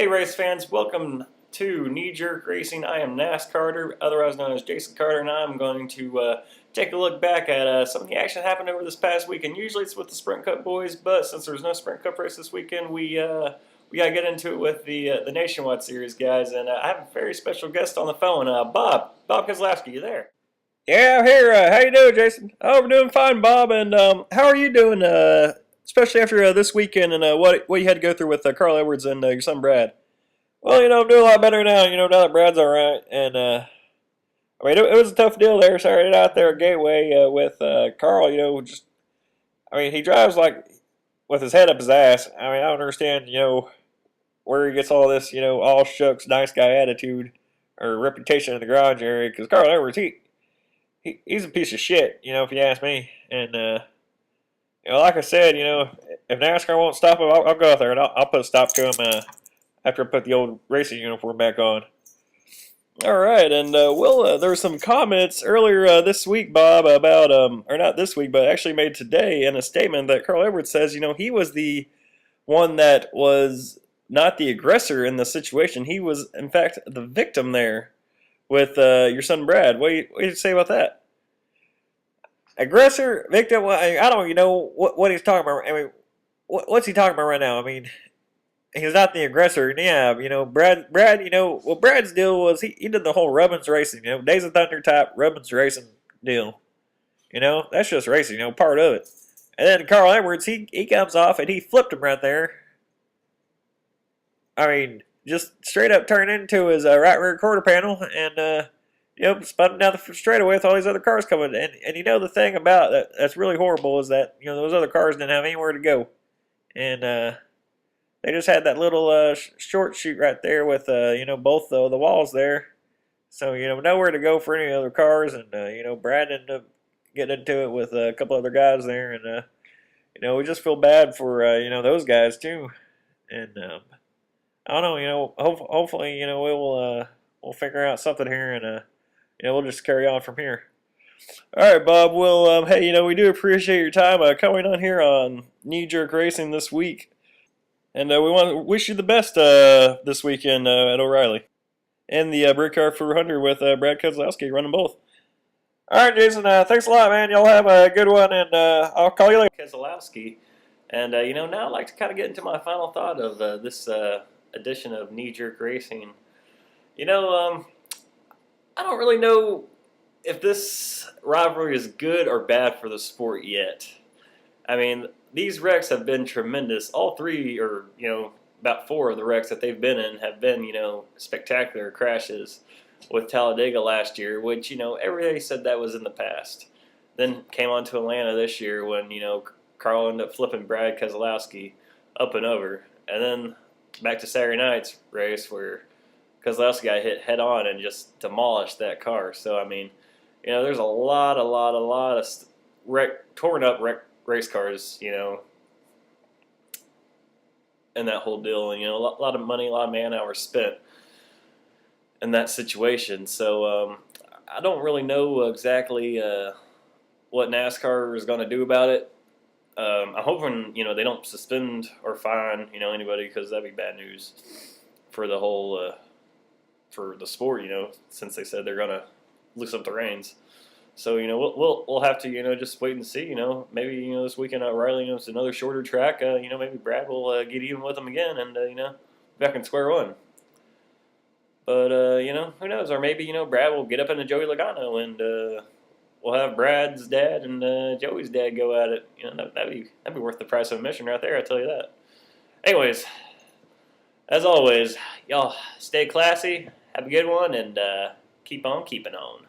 Hey race fans, welcome to Knee Jerk Racing. I am NASCARTER, otherwise known as Jason Carter, and I'm going to take a look back at some of the action that happened over this past weekend. Usually it's with the Sprint Cup boys, but since there's no Sprint Cup race this weekend, we got to get into it with the Nationwide Series guys, and I have a very special guest on the phone, Bob Keselowski. You there? Yeah, I'm here. How you doing, Jason? Oh, we're doing fine, Bob. And how are you doing? Especially after this weekend and what you had to go through with Carl Edwards and your son Brad. Well, I'm doing a lot better now. Now that Brad's all right. And I mean, it was a tough deal there. Started out there at Gateway with Carl. He drives like with his head up his ass. I mean, I don't understand. Where he gets all this. All shucks, nice guy attitude or reputation in the garage area. Because Carl Edwards, he's a piece of shit. If you ask me. And like I said, if NASCAR won't stop him, I'll go out there and I'll put a stop to him after I put the old racing uniform back on. All right, and there were some comments earlier this week, Bob, about, or not this week, but actually made today in a statement that Carl Edwards says, he was the one that was not the aggressor in the situation. He was, in fact, the victim there with your son Brad. What do you say about that? Aggressor, victim, I don't even know what he's talking about. I mean, what's he talking about right now? I mean, he's not the aggressor. Yeah, Brad, Brad's deal was he did the whole Rubbins racing, Days of Thunder type Rubbins racing deal. That's just racing, part of it. And then Carl Edwards, he comes off and he flipped him right there. I mean, just straight up turned into his right rear quarter panel and, spun down the straightaway with all these other cars coming. And the thing about that's really horrible is that, those other cars didn't have anywhere to go. And they just had that little short chute right there with, both the walls there. So, nowhere to go for any other cars. And, Brad ended up getting into it with a couple other guys there. And, we just feel bad for, those guys too. And, I don't know, hopefully, we'll figure out something here and, we'll just carry on from here. All right, Bob. Well, hey, we do appreciate your time coming on here on Knee Jerk Racing this week. And we want to wish you the best this weekend at O'Reilly. And the Brickyard 400 with Brad Keselowski running both. All right, Jason. Thanks a lot, man. Y'all have a good one, and I'll call you later. Keselowski. And, now I'd like to kind of get into my final thought of this edition of Knee Jerk Racing. I don't really know if this rivalry is good or bad for the sport yet. I mean, these wrecks have been tremendous. All three, or, about four of the wrecks that they've been in have been, spectacular crashes with Talladega last year, which, everybody said that was in the past. Then came on to Atlanta this year when, Carl ended up flipping Brad Keselowski up and over. And then back to Saturday night's race where Keselowski got hit head on and just demolished that car. So, I mean, there's a lot of torn up race cars, and that whole deal. And, a lot of money, a lot of man hours spent in that situation. So, I don't really know exactly what NASCAR is going to do about it. I'm hoping, they don't suspend or fine, anybody, because that'd be bad news for the whole, for the sport, since they said they're going to loosen up the reins. So, we'll have to, just wait and see, maybe, this weekend at O'Reilly, it's another shorter track, maybe Brad will get even with them again and, back in square one. But, who knows? Or maybe, Brad will get up into Joey Logano and we'll have Brad's dad and Joey's dad go at it. That'd be worth the price of admission right there, I tell you that. Anyways, as always, y'all stay classy, have a good one, and keep on keeping on.